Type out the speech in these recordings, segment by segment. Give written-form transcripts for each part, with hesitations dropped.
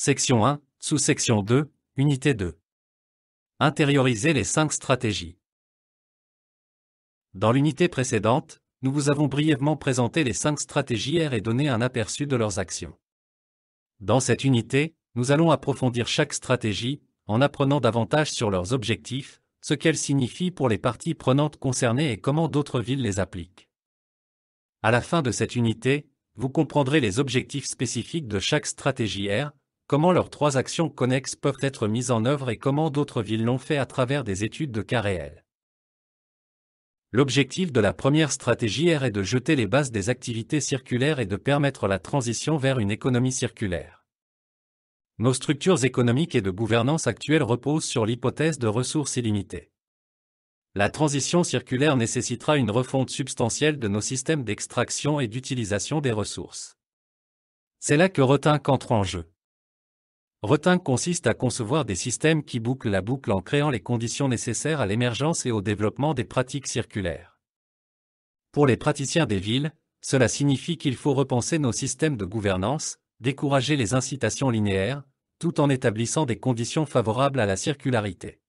Section 1, sous-section 2, unité 2. Intérioriser les 5 stratégies. Dans l'unité précédente, nous vous avons brièvement présenté les 5 stratégies R et donné un aperçu de leurs actions. Dans cette unité, nous allons approfondir chaque stratégie, en apprenant davantage sur leurs objectifs, ce qu'elles signifient pour les parties prenantes concernées et comment d'autres villes les appliquent. À la fin de cette unité, vous comprendrez les objectifs spécifiques de chaque stratégie R, comment leurs 3 actions connexes peuvent être mises en œuvre et comment d'autres villes l'ont fait à travers des études de cas réels. L'objectif de la première stratégie R est de jeter les bases des activités circulaires et de permettre la transition vers une économie circulaire. Nos structures économiques et de gouvernance actuelles reposent sur l'hypothèse de ressources illimitées. La transition circulaire nécessitera une refonte substantielle de nos systèmes d'extraction et d'utilisation des ressources. C'est là que Rethink entre en jeu. Rethink consiste à concevoir des systèmes qui bouclent la boucle en créant les conditions nécessaires à l'émergence et au développement des pratiques circulaires. Pour les praticiens des villes, cela signifie qu'il faut repenser nos systèmes de gouvernance, décourager les incitations linéaires, tout en établissant des conditions favorables à la circularité.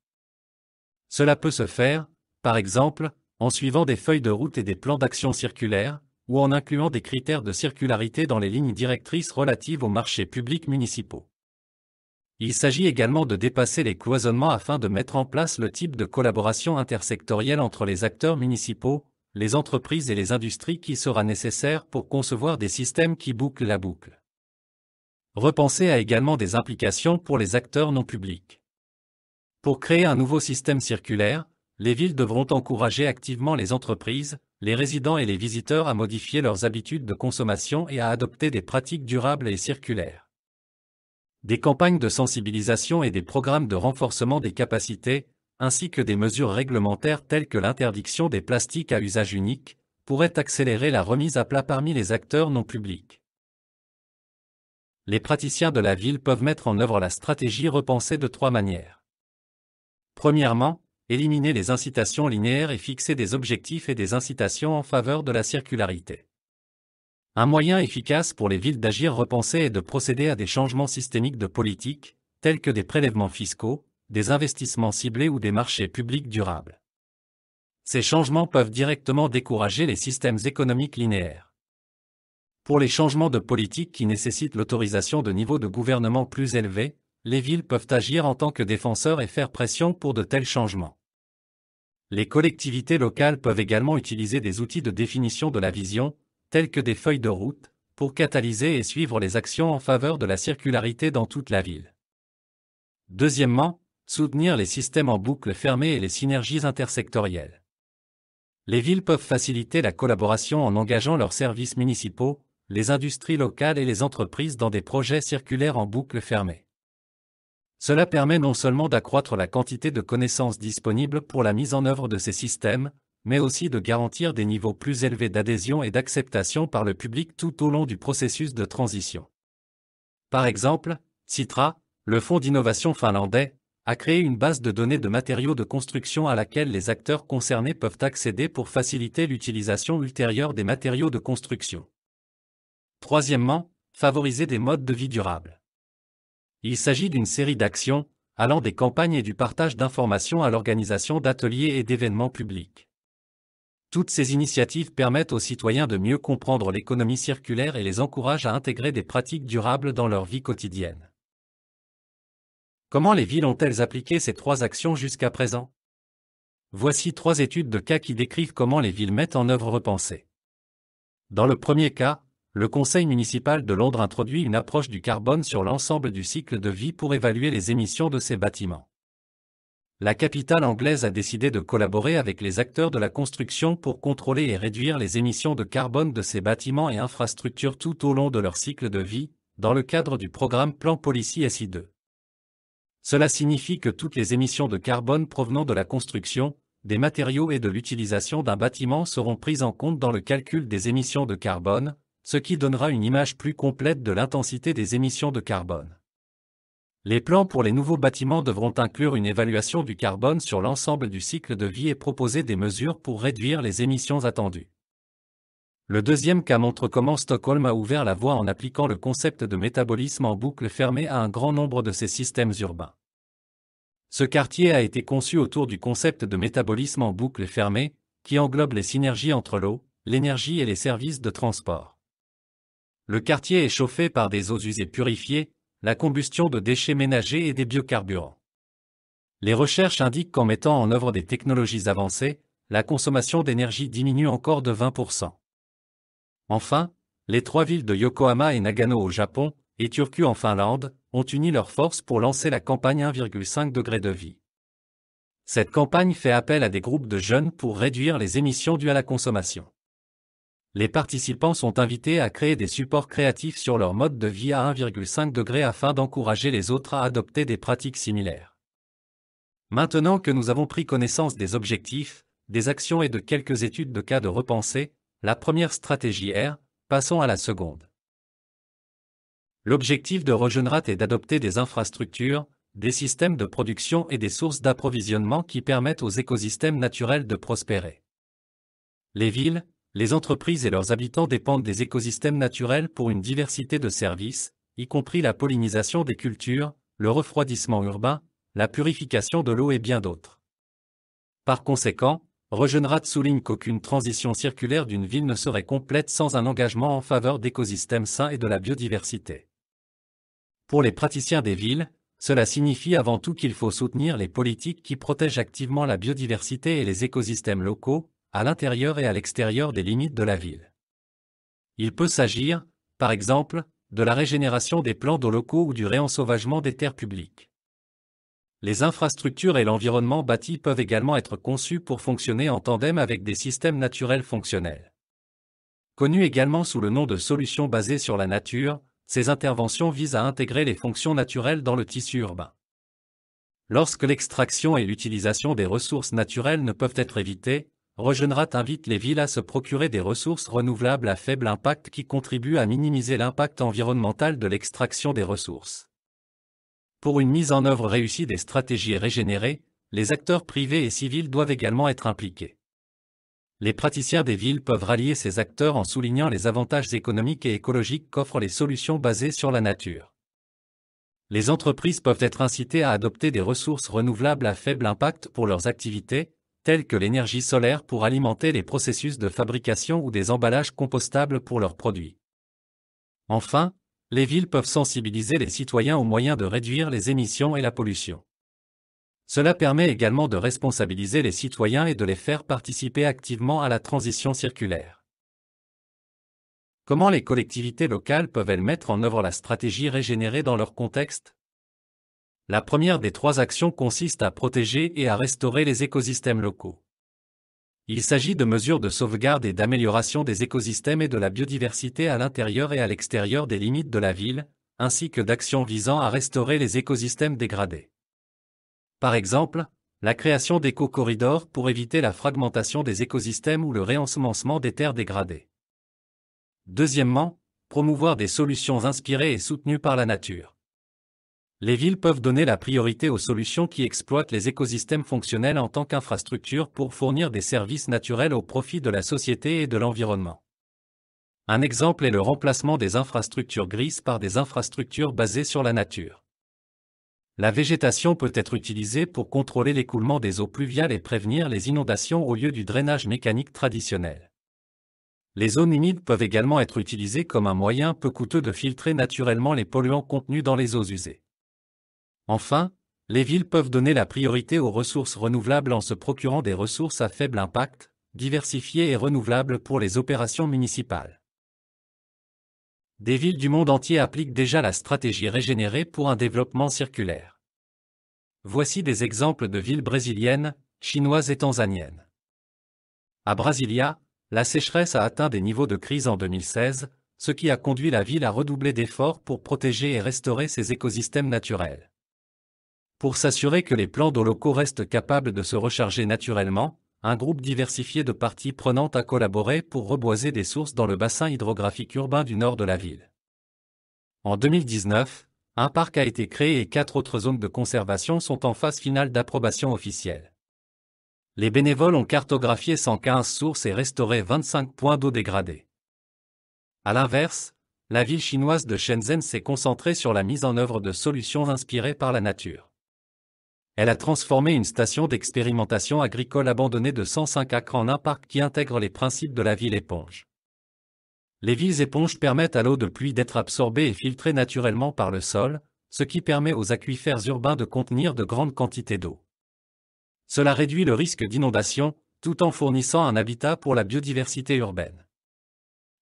Cela peut se faire, par exemple, en suivant des feuilles de route et des plans d'action circulaires, ou en incluant des critères de circularité dans les lignes directrices relatives aux marchés publics municipaux. Il s'agit également de dépasser les cloisonnements afin de mettre en place le type de collaboration intersectorielle entre les acteurs municipaux, les entreprises et les industries qui sera nécessaire pour concevoir des systèmes qui bouclent la boucle. Repenser a également des implications pour les acteurs non publics. Pour créer un nouveau système circulaire, les villes devront encourager activement les entreprises, les résidents et les visiteurs à modifier leurs habitudes de consommation et à adopter des pratiques durables et circulaires. Des campagnes de sensibilisation et des programmes de renforcement des capacités, ainsi que des mesures réglementaires telles que l'interdiction des plastiques à usage unique, pourraient accélérer la remise à plat parmi les acteurs non publics. Les praticiens de la ville peuvent mettre en œuvre la stratégie repensée de 3 manières. Premièrement, éliminer les incitations linéaires et fixer des objectifs et des incitations en faveur de la circularité. Un moyen efficace pour les villes d'agir repensé est de procéder à des changements systémiques de politique, tels que des prélèvements fiscaux, des investissements ciblés ou des marchés publics durables. Ces changements peuvent directement décourager les systèmes économiques linéaires. Pour les changements de politique qui nécessitent l'autorisation de niveaux de gouvernement plus élevés, les villes peuvent agir en tant que défenseurs et faire pression pour de tels changements. Les collectivités locales peuvent également utiliser des outils de définition de la vision, tels que des feuilles de route, pour catalyser et suivre les actions en faveur de la circularité dans toute la ville. Deuxièmement, soutenir les systèmes en boucle fermée et les synergies intersectorielles. Les villes peuvent faciliter la collaboration en engageant leurs services municipaux, les industries locales et les entreprises dans des projets circulaires en boucle fermée. Cela permet non seulement d'accroître la quantité de connaissances disponibles pour la mise en œuvre de ces systèmes, mais aussi de garantir des niveaux plus élevés d'adhésion et d'acceptation par le public tout au long du processus de transition. Par exemple, Citra, le fonds d'innovation finlandais, a créé une base de données de matériaux de construction à laquelle les acteurs concernés peuvent accéder pour faciliter l'utilisation ultérieure des matériaux de construction. Troisièmement, favoriser des modes de vie durables. Il s'agit d'une série d'actions, allant des campagnes et du partage d'informations à l'organisation d'ateliers et d'événements publics. Toutes ces initiatives permettent aux citoyens de mieux comprendre l'économie circulaire et les encouragent à intégrer des pratiques durables dans leur vie quotidienne. Comment les villes ont-elles appliqué ces 3 actions jusqu'à présent? Voici 3 études de cas qui décrivent comment les villes mettent en œuvre repensée. Dans le premier cas, le Conseil municipal de Londres introduit une approche du carbone sur l'ensemble du cycle de vie pour évaluer les émissions de ses bâtiments. La capitale anglaise a décidé de collaborer avec les acteurs de la construction pour contrôler et réduire les émissions de carbone de ces bâtiments et infrastructures tout au long de leur cycle de vie, dans le cadre du programme Plan Policy SI2. Cela signifie que toutes les émissions de carbone provenant de la construction, des matériaux et de l'utilisation d'un bâtiment seront prises en compte dans le calcul des émissions de carbone, ce qui donnera une image plus complète de l'intensité des émissions de carbone. Les plans pour les nouveaux bâtiments devront inclure une évaluation du carbone sur l'ensemble du cycle de vie et proposer des mesures pour réduire les émissions attendues. Le deuxième cas montre comment Stockholm a ouvert la voie en appliquant le concept de métabolisme en boucle fermée à un grand nombre de ses systèmes urbains. Ce quartier a été conçu autour du concept de métabolisme en boucle fermée, qui englobe les synergies entre l'eau, l'énergie et les services de transport. Le quartier est chauffé par des eaux usées purifiées, la combustion de déchets ménagers et des biocarburants. Les recherches indiquent qu'en mettant en œuvre des technologies avancées, la consommation d'énergie diminue encore de 20%. Enfin, les trois villes de Yokohama et Nagano au Japon, et Turku en Finlande, ont uni leurs forces pour lancer la campagne 1,5 degré de vie. Cette campagne fait appel à des groupes de jeunes pour réduire les émissions dues à la consommation. Les participants sont invités à créer des supports créatifs sur leur mode de vie à 1,5 degré afin d'encourager les autres à adopter des pratiques similaires. Maintenant que nous avons pris connaissance des objectifs, des actions et de quelques études de cas de repensée, la première stratégie R, passons à la seconde. L'objectif de Regenerat est d'adopter des infrastructures, des systèmes de production et des sources d'approvisionnement qui permettent aux écosystèmes naturels de prospérer. Les villes, les entreprises et leurs habitants dépendent des écosystèmes naturels pour une diversité de services, y compris la pollinisation des cultures, le refroidissement urbain, la purification de l'eau et bien d'autres. Par conséquent, Regenerat souligne qu'aucune transition circulaire d'une ville ne serait complète sans un engagement en faveur d'écosystèmes sains et de la biodiversité. Pour les praticiens des villes, cela signifie avant tout qu'il faut soutenir les politiques qui protègent activement la biodiversité et les écosystèmes locaux, à l'intérieur et à l'extérieur des limites de la ville. Il peut s'agir, par exemple, de la régénération des plans d'eau locaux ou du réensauvagement des terres publiques. Les infrastructures et l'environnement bâti peuvent également être conçus pour fonctionner en tandem avec des systèmes naturels fonctionnels. Connues également sous le nom de solutions basées sur la nature, ces interventions visent à intégrer les fonctions naturelles dans le tissu urbain. Lorsque l'extraction et l'utilisation des ressources naturelles ne peuvent être évitées, Regenerat invite les villes à se procurer des ressources renouvelables à faible impact qui contribuent à minimiser l'impact environnemental de l'extraction des ressources. Pour une mise en œuvre réussie des stratégies régénérées, les acteurs privés et civils doivent également être impliqués. Les praticiens des villes peuvent rallier ces acteurs en soulignant les avantages économiques et écologiques qu'offrent les solutions basées sur la nature. Les entreprises peuvent être incitées à adopter des ressources renouvelables à faible impact pour leurs activités, telles que l'énergie solaire pour alimenter les processus de fabrication ou des emballages compostables pour leurs produits. Enfin, les villes peuvent sensibiliser les citoyens aux moyens de réduire les émissions et la pollution. Cela permet également de responsabiliser les citoyens et de les faire participer activement à la transition circulaire. Comment les collectivités locales peuvent-elles mettre en œuvre la stratégie régénérée dans leur contexte? La première des trois actions consiste à protéger et à restaurer les écosystèmes locaux. Il s'agit de mesures de sauvegarde et d'amélioration des écosystèmes et de la biodiversité à l'intérieur et à l'extérieur des limites de la ville, ainsi que d'actions visant à restaurer les écosystèmes dégradés. Par exemple, la création d'éco-corridors pour éviter la fragmentation des écosystèmes ou le réensemencement des terres dégradées. Deuxièmement, promouvoir des solutions inspirées et soutenues par la nature. Les villes peuvent donner la priorité aux solutions qui exploitent les écosystèmes fonctionnels en tant qu'infrastructure pour fournir des services naturels au profit de la société et de l'environnement. Un exemple est le remplacement des infrastructures grises par des infrastructures basées sur la nature. La végétation peut être utilisée pour contrôler l'écoulement des eaux pluviales et prévenir les inondations au lieu du drainage mécanique traditionnel. Les zones humides peuvent également être utilisées comme un moyen peu coûteux de filtrer naturellement les polluants contenus dans les eaux usées. Enfin, les villes peuvent donner la priorité aux ressources renouvelables en se procurant des ressources à faible impact, diversifiées et renouvelables pour les opérations municipales. Des villes du monde entier appliquent déjà la stratégie régénérée pour un développement circulaire. Voici des exemples de villes brésiliennes, chinoises et tanzaniennes. À Brasilia, la sécheresse a atteint des niveaux de crise en 2016, ce qui a conduit la ville à redoubler d'efforts pour protéger et restaurer ses écosystèmes naturels. Pour s'assurer que les plans d'eau locaux restent capables de se recharger naturellement, un groupe diversifié de parties prenantes a collaboré pour reboiser des sources dans le bassin hydrographique urbain du nord de la ville. En 2019, un parc a été créé et 4 autres zones de conservation sont en phase finale d'approbation officielle. Les bénévoles ont cartographié 115 sources et restauré 25 points d'eau dégradés. À l'inverse, la ville chinoise de Shenzhen s'est concentrée sur la mise en œuvre de solutions inspirées par la nature. Elle a transformé une station d'expérimentation agricole abandonnée de 105 acres en un parc qui intègre les principes de la ville éponge. Les villes éponges permettent à l'eau de pluie d'être absorbée et filtrée naturellement par le sol, ce qui permet aux aquifères urbains de contenir de grandes quantités d'eau. Cela réduit le risque d'inondation, tout en fournissant un habitat pour la biodiversité urbaine.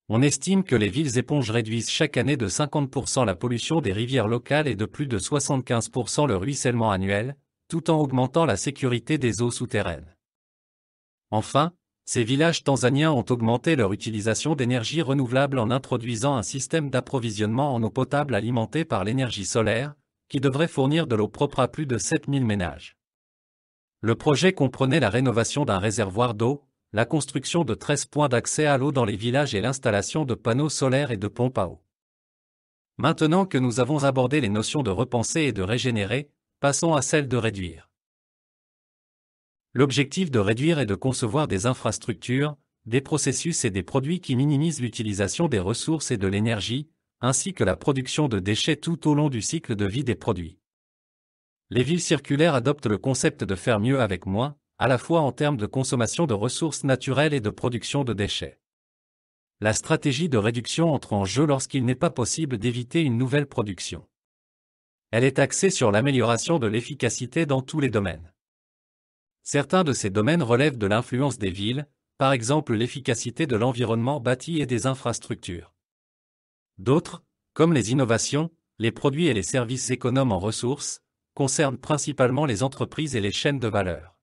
On estime que les villes éponges réduisent chaque année de 50% la pollution des rivières locales et de plus de 75% le ruissellement annuel, tout en augmentant la sécurité des eaux souterraines. Enfin, ces villages tanzaniens ont augmenté leur utilisation d'énergie renouvelable en introduisant un système d'approvisionnement en eau potable alimenté par l'énergie solaire, qui devrait fournir de l'eau propre à plus de 7000 ménages. Le projet comprenait la rénovation d'un réservoir d'eau, la construction de 13 points d'accès à l'eau dans les villages et l'installation de panneaux solaires et de pompes à eau. Maintenant que nous avons abordé les notions de repenser et de régénérer, passons à celle de réduire. L'objectif de réduire est de concevoir des infrastructures, des processus et des produits qui minimisent l'utilisation des ressources et de l'énergie, ainsi que la production de déchets tout au long du cycle de vie des produits. Les villes circulaires adoptent le concept de faire mieux avec moins, à la fois en termes de consommation de ressources naturelles et de production de déchets. La stratégie de réduction entre en jeu lorsqu'il n'est pas possible d'éviter une nouvelle production. Elle est axée sur l'amélioration de l'efficacité dans tous les domaines. Certains de ces domaines relèvent de l'influence des villes, par exemple l'efficacité de l'environnement bâti et des infrastructures. D'autres, comme les innovations, les produits et les services économes en ressources, concernent principalement les entreprises et les chaînes de valeur.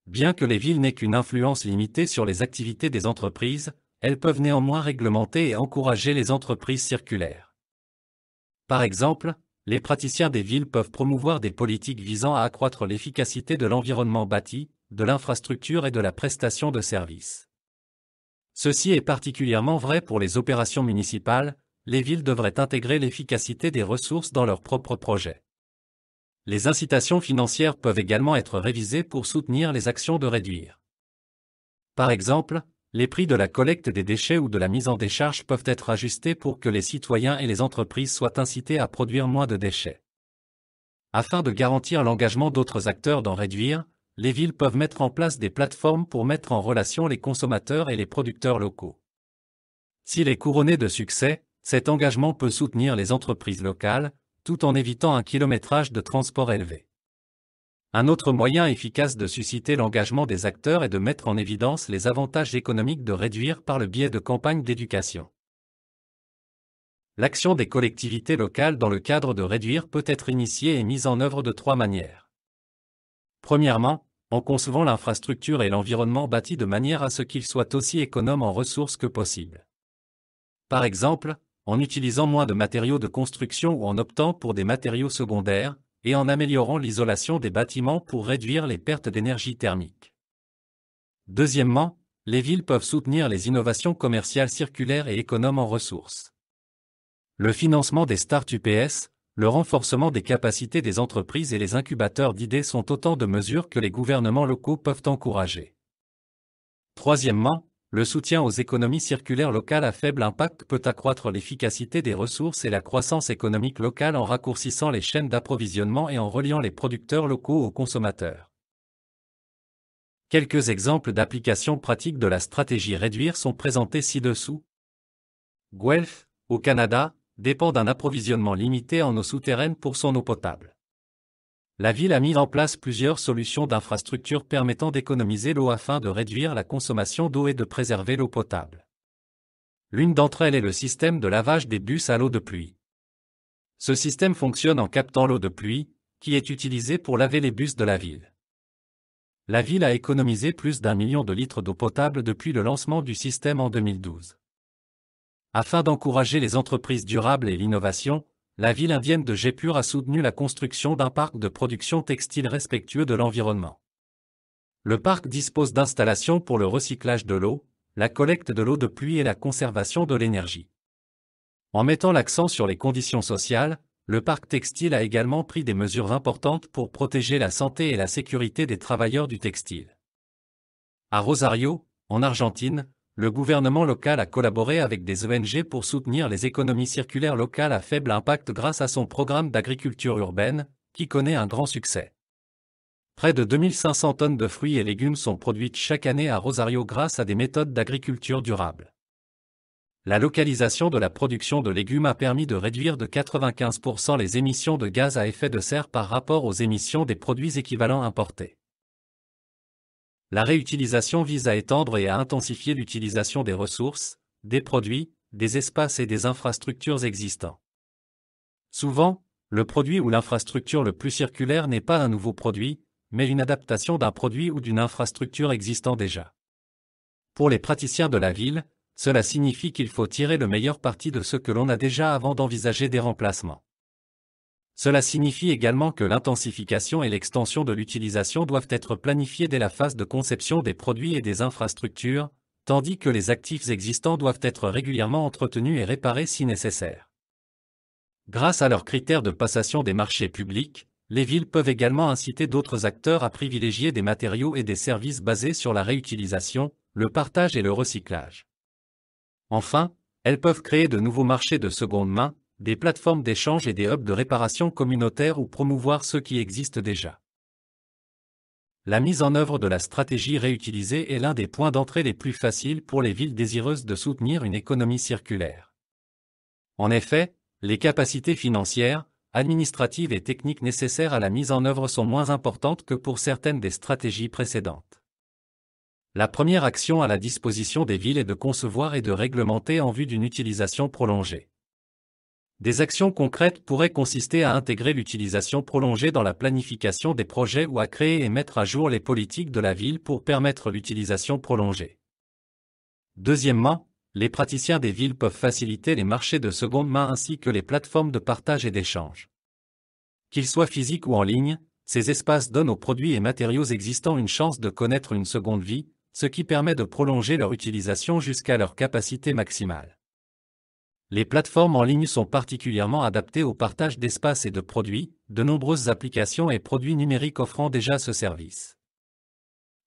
Bien que les villes n'aient qu'une influence limitée sur les activités des entreprises, elles peuvent néanmoins réglementer et encourager les entreprises circulaires. Par exemple, les praticiens des villes peuvent promouvoir des politiques visant à accroître l'efficacité de l'environnement bâti, de l'infrastructure et de la prestation de services. Ceci est particulièrement vrai pour les opérations municipales, les villes devraient intégrer l'efficacité des ressources dans leurs propres projets. Les incitations financières peuvent également être révisées pour soutenir les actions de réduire. Par exemple, les prix de la collecte des déchets ou de la mise en décharge peuvent être ajustés pour que les citoyens et les entreprises soient incités à produire moins de déchets. Afin de garantir l'engagement d'autres acteurs d'en réduire, les villes peuvent mettre en place des plateformes pour mettre en relation les consommateurs et les producteurs locaux. S'il est couronné de succès, cet engagement peut soutenir les entreprises locales, tout en évitant un kilométrage de transport élevé. Un autre moyen efficace de susciter l'engagement des acteurs est de mettre en évidence les avantages économiques de réduire par le biais de campagnes d'éducation. L'action des collectivités locales dans le cadre de réduire peut être initiée et mise en œuvre de 3 manières. Premièrement, en concevant l'infrastructure et l'environnement bâti de manière à ce qu'ils soient aussi économes en ressources que possible. Par exemple, en utilisant moins de matériaux de construction ou en optant pour des matériaux secondaires, et en améliorant l'isolation des bâtiments pour réduire les pertes d'énergie thermique. Deuxièmement, les villes peuvent soutenir les innovations commerciales circulaires et économes en ressources. Le financement des start-UPS, le renforcement des capacités des entreprises et les incubateurs d'idées sont autant de mesures que les gouvernements locaux peuvent encourager. Troisièmement, le soutien aux économies circulaires locales à faible impact peut accroître l'efficacité des ressources et la croissance économique locale en raccourcissant les chaînes d'approvisionnement et en reliant les producteurs locaux aux consommateurs. Quelques exemples d'applications pratiques de la stratégie réduire sont présentés ci-dessous. Guelph, au Canada, dépend d'un approvisionnement limité en eau souterraine pour son eau potable. La ville a mis en place plusieurs solutions d'infrastructures permettant d'économiser l'eau afin de réduire la consommation d'eau et de préserver l'eau potable. L'une d'entre elles est le système de lavage des bus à l'eau de pluie. Ce système fonctionne en captant l'eau de pluie, qui est utilisée pour laver les bus de la ville. La ville a économisé plus d'1 million de litres d'eau potable depuis le lancement du système en 2012. Afin d'encourager les entreprises durables et l'innovation, la ville indienne de Jaipur a soutenu la construction d'un parc de production textile respectueux de l'environnement. Le parc dispose d'installations pour le recyclage de l'eau, la collecte de l'eau de pluie et la conservation de l'énergie. En mettant l'accent sur les conditions sociales, le parc textile a également pris des mesures importantes pour protéger la santé et la sécurité des travailleurs du textile. À Rosario, en Argentine, le gouvernement local a collaboré avec des ONG pour soutenir les économies circulaires locales à faible impact grâce à son programme d'agriculture urbaine, qui connaît un grand succès. Près de 2500 tonnes de fruits et légumes sont produites chaque année à Rosario grâce à des méthodes d'agriculture durable. La localisation de la production de légumes a permis de réduire de 95% les émissions de gaz à effet de serre par rapport aux émissions des produits équivalents importés. La réutilisation vise à étendre et à intensifier l'utilisation des ressources, des produits, des espaces et des infrastructures existants. Souvent, le produit ou l'infrastructure le plus circulaire n'est pas un nouveau produit, mais une adaptation d'un produit ou d'une infrastructure existant déjà. Pour les praticiens de la ville, cela signifie qu'il faut tirer le meilleur parti de ce que l'on a déjà avant d'envisager des remplacements. Cela signifie également que l'intensification et l'extension de l'utilisation doivent être planifiées dès la phase de conception des produits et des infrastructures, tandis que les actifs existants doivent être régulièrement entretenus et réparés si nécessaire. Grâce à leurs critères de passation des marchés publics, les villes peuvent également inciter d'autres acteurs à privilégier des matériaux et des services basés sur la réutilisation, le partage et le recyclage. Enfin, elles peuvent créer de nouveaux marchés de seconde main, des plateformes d'échange et des hubs de réparation communautaires ou promouvoir ceux qui existent déjà. La mise en œuvre de la stratégie réutilisée est l'un des points d'entrée les plus faciles pour les villes désireuses de soutenir une économie circulaire. En effet, les capacités financières, administratives et techniques nécessaires à la mise en œuvre sont moins importantes que pour certaines des stratégies précédentes. La première action à la disposition des villes est de concevoir et de réglementer en vue d'une utilisation prolongée. Des actions concrètes pourraient consister à intégrer l'utilisation prolongée dans la planification des projets ou à créer et mettre à jour les politiques de la ville pour permettre l'utilisation prolongée. Deuxièmement, les praticiens des villes peuvent faciliter les marchés de seconde main ainsi que les plateformes de partage et d'échange. Qu'ils soient physiques ou en ligne, ces espaces donnent aux produits et matériaux existants une chance de connaître une seconde vie, ce qui permet de prolonger leur utilisation jusqu'à leur capacité maximale. Les plateformes en ligne sont particulièrement adaptées au partage d'espaces et de produits, de nombreuses applications et produits numériques offrant déjà ce service.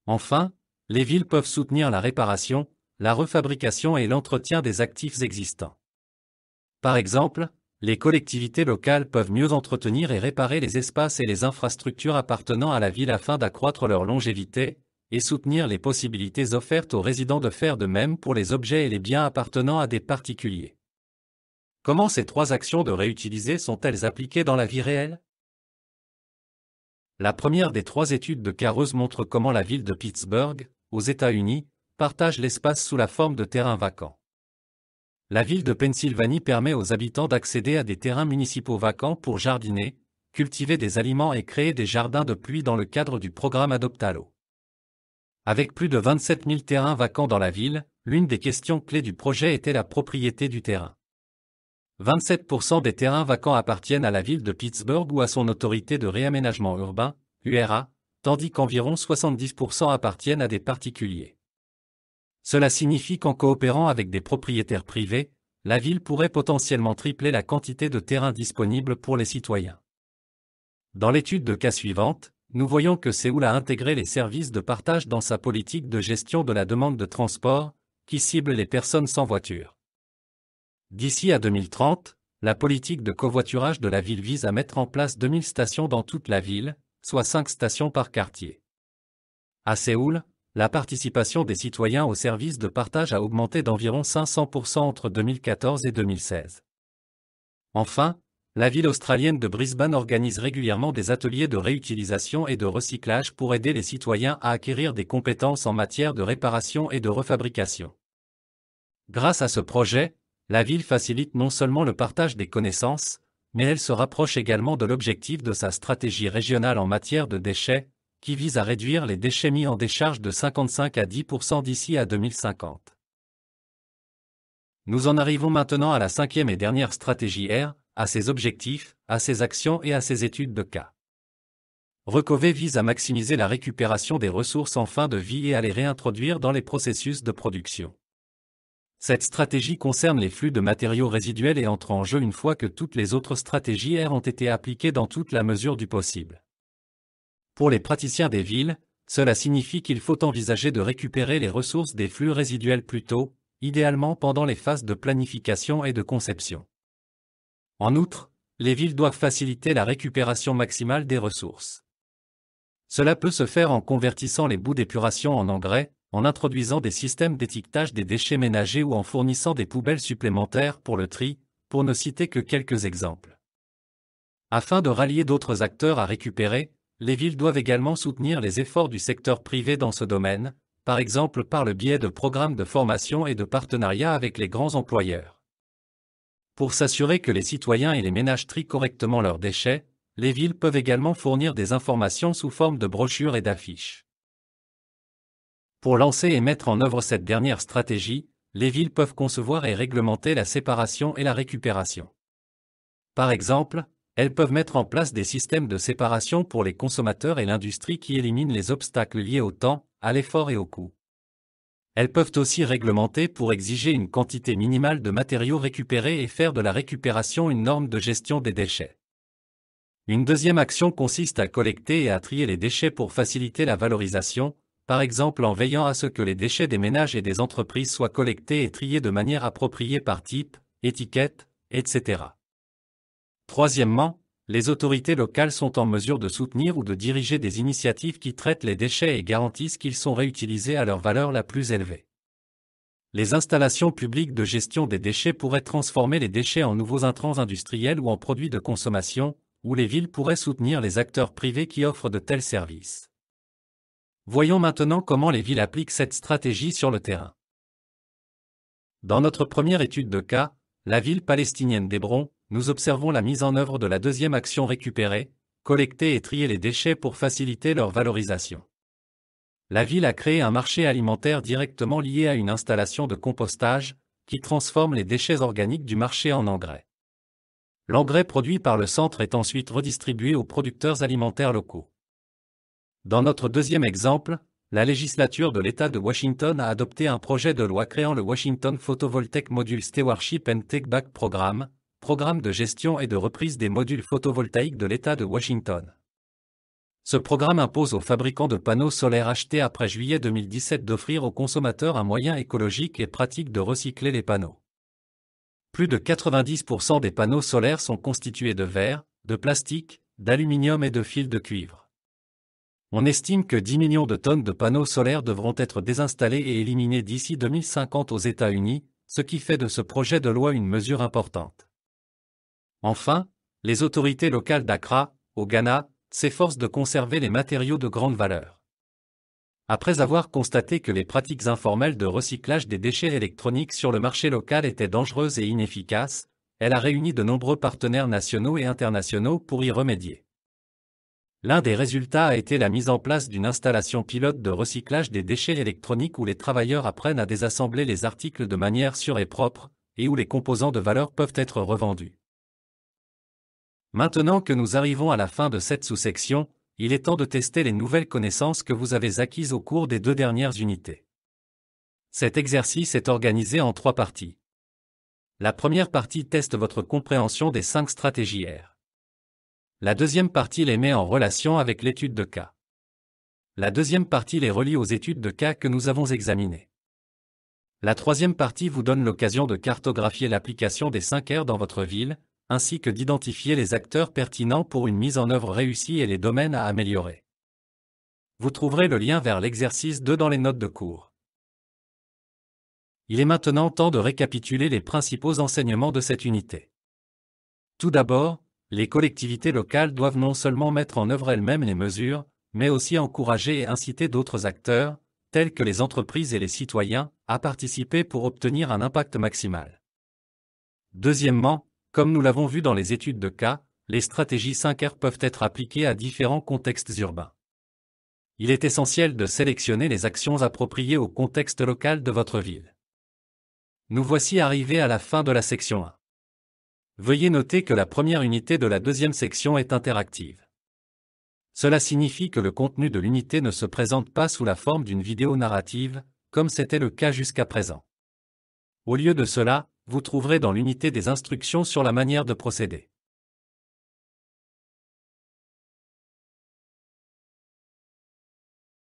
Enfin, les villes peuvent soutenir la réparation, la refabrication et l'entretien des actifs existants. Par exemple, les collectivités locales peuvent mieux entretenir et réparer les espaces et les infrastructures appartenant à la ville afin d'accroître leur longévité, et soutenir les possibilités offertes aux résidents de faire de même pour les objets et les biens appartenant à des particuliers. Comment ces trois actions de réutiliser sont-elles appliquées dans la vie réelle? La première des trois études de Careuse montre comment la ville de Pittsburgh, aux États-Unis, partage l'espace sous la forme de terrains vacants. La ville de Pennsylvanie permet aux habitants d'accéder à des terrains municipaux vacants pour jardiner, cultiver des aliments et créer des jardins de pluie dans le cadre du programme Adoptalo. Avec plus de 27 000 terrains vacants dans la ville, l'une des questions clés du projet était la propriété du terrain. 27% des terrains vacants appartiennent à la ville de Pittsburgh ou à son autorité de réaménagement urbain, URA, tandis qu'environ 70% appartiennent à des particuliers. Cela signifie qu'en coopérant avec des propriétaires privés, la ville pourrait potentiellement tripler la quantité de terrains disponibles pour les citoyens. Dans l'étude de cas suivante, nous voyons que Séoul a intégré les services de partage dans sa politique de gestion de la demande de transport, qui cible les personnes sans voiture. D'ici à 2030, la politique de covoiturage de la ville vise à mettre en place 2000 stations dans toute la ville, soit 5 stations par quartier. À Séoul, la participation des citoyens aux services de partage a augmenté d'environ 500% entre 2014 et 2016. Enfin, la ville australienne de Brisbane organise régulièrement des ateliers de réutilisation et de recyclage pour aider les citoyens à acquérir des compétences en matière de réparation et de refabrication. Grâce à ce projet, la ville facilite non seulement le partage des connaissances, mais elle se rapproche également de l'objectif de sa stratégie régionale en matière de déchets, qui vise à réduire les déchets mis en décharge de 55 à 10% d'ici à 2050. Nous en arrivons maintenant à la cinquième et dernière stratégie R, à ses objectifs, à ses actions et à ses études de cas. Recover vise à maximiser la récupération des ressources en fin de vie et à les réintroduire dans les processus de production. Cette stratégie concerne les flux de matériaux résiduels et entre en jeu une fois que toutes les autres stratégies R ont été appliquées dans toute la mesure du possible. Pour les praticiens des villes, cela signifie qu'il faut envisager de récupérer les ressources des flux résiduels plus tôt, idéalement pendant les phases de planification et de conception. En outre, les villes doivent faciliter la récupération maximale des ressources. Cela peut se faire en convertissant les boues d'épuration en engrais, en introduisant des systèmes d'étiquetage des déchets ménagers ou en fournissant des poubelles supplémentaires pour le tri, pour ne citer que quelques exemples. Afin de rallier d'autres acteurs à récupérer, les villes doivent également soutenir les efforts du secteur privé dans ce domaine, par exemple par le biais de programmes de formation et de partenariats avec les grands employeurs. Pour s'assurer que les citoyens et les ménages trient correctement leurs déchets, les villes peuvent également fournir des informations sous forme de brochures et d'affiches. Pour lancer et mettre en œuvre cette dernière stratégie, les villes peuvent concevoir et réglementer la séparation et la récupération. Par exemple, elles peuvent mettre en place des systèmes de séparation pour les consommateurs et l'industrie qui éliminent les obstacles liés au temps, à l'effort et au coût. Elles peuvent aussi réglementer pour exiger une quantité minimale de matériaux récupérés et faire de la récupération une norme de gestion des déchets. Une deuxième action consiste à collecter et à trier les déchets pour faciliter la valorisation, par exemple en veillant à ce que les déchets des ménages et des entreprises soient collectés et triés de manière appropriée par type, étiquette, etc. Troisièmement, les autorités locales sont en mesure de soutenir ou de diriger des initiatives qui traitent les déchets et garantissent qu'ils sont réutilisés à leur valeur la plus élevée. Les installations publiques de gestion des déchets pourraient transformer les déchets en nouveaux intrants industriels ou en produits de consommation, ou les villes pourraient soutenir les acteurs privés qui offrent de tels services. Voyons maintenant comment les villes appliquent cette stratégie sur le terrain. Dans notre première étude de cas, la ville palestinienne d'Hébron, nous observons la mise en œuvre de la deuxième action récupérer, collecter et trier les déchets pour faciliter leur valorisation. La ville a créé un marché alimentaire directement lié à une installation de compostage, qui transforme les déchets organiques du marché en engrais. L'engrais produit par le centre est ensuite redistribué aux producteurs alimentaires locaux. Dans notre deuxième exemple, la législature de l'État de Washington a adopté un projet de loi créant le Washington Photovoltaic Module Stewardship and Take-Back Program, programme de gestion et de reprise des modules photovoltaïques de l'État de Washington. Ce programme impose aux fabricants de panneaux solaires achetés après juillet 2017 d'offrir aux consommateurs un moyen écologique et pratique de recycler les panneaux. Plus de 90% des panneaux solaires sont constitués de verre, de plastique, d'aluminium et de fils de cuivre. On estime que 10 millions de tonnes de panneaux solaires devront être désinstallés et éliminés d'ici 2050 aux États-Unis, ce qui fait de ce projet de loi une mesure importante. Enfin, les autorités locales d'Accra, au Ghana, s'efforcent de conserver les matériaux de grande valeur. Après avoir constaté que les pratiques informelles de recyclage des déchets électroniques sur le marché local étaient dangereuses et inefficaces, elle a réuni de nombreux partenaires nationaux et internationaux pour y remédier. L'un des résultats a été la mise en place d'une installation pilote de recyclage des déchets électroniques où les travailleurs apprennent à désassembler les articles de manière sûre et propre, et où les composants de valeur peuvent être revendus. Maintenant que nous arrivons à la fin de cette sous-section, il est temps de tester les nouvelles connaissances que vous avez acquises au cours des 2 dernières unités. Cet exercice est organisé en 3 parties. La première partie teste votre compréhension des 5 stratégies R. La deuxième partie les met en relation avec l'étude de cas. La deuxième partie les relie aux études de cas que nous avons examinées. La troisième partie vous donne l'occasion de cartographier l'application des 5 R dans votre ville, ainsi que d'identifier les acteurs pertinents pour une mise en œuvre réussie et les domaines à améliorer. Vous trouverez le lien vers l'exercice 2 dans les notes de cours. Il est maintenant temps de récapituler les principaux enseignements de cette unité. Tout d'abord, les collectivités locales doivent non seulement mettre en œuvre elles-mêmes les mesures, mais aussi encourager et inciter d'autres acteurs, tels que les entreprises et les citoyens, à participer pour obtenir un impact maximal. Deuxièmement, comme nous l'avons vu dans les études de cas, les stratégies 5R peuvent être appliquées à différents contextes urbains. Il est essentiel de sélectionner les actions appropriées au contexte local de votre ville. Nous voici arrivés à la fin de la section 1. Veuillez noter que la première unité de la deuxième section est interactive. Cela signifie que le contenu de l'unité ne se présente pas sous la forme d'une vidéo narrative, comme c'était le cas jusqu'à présent. Au lieu de cela, vous trouverez dans l'unité des instructions sur la manière de procéder.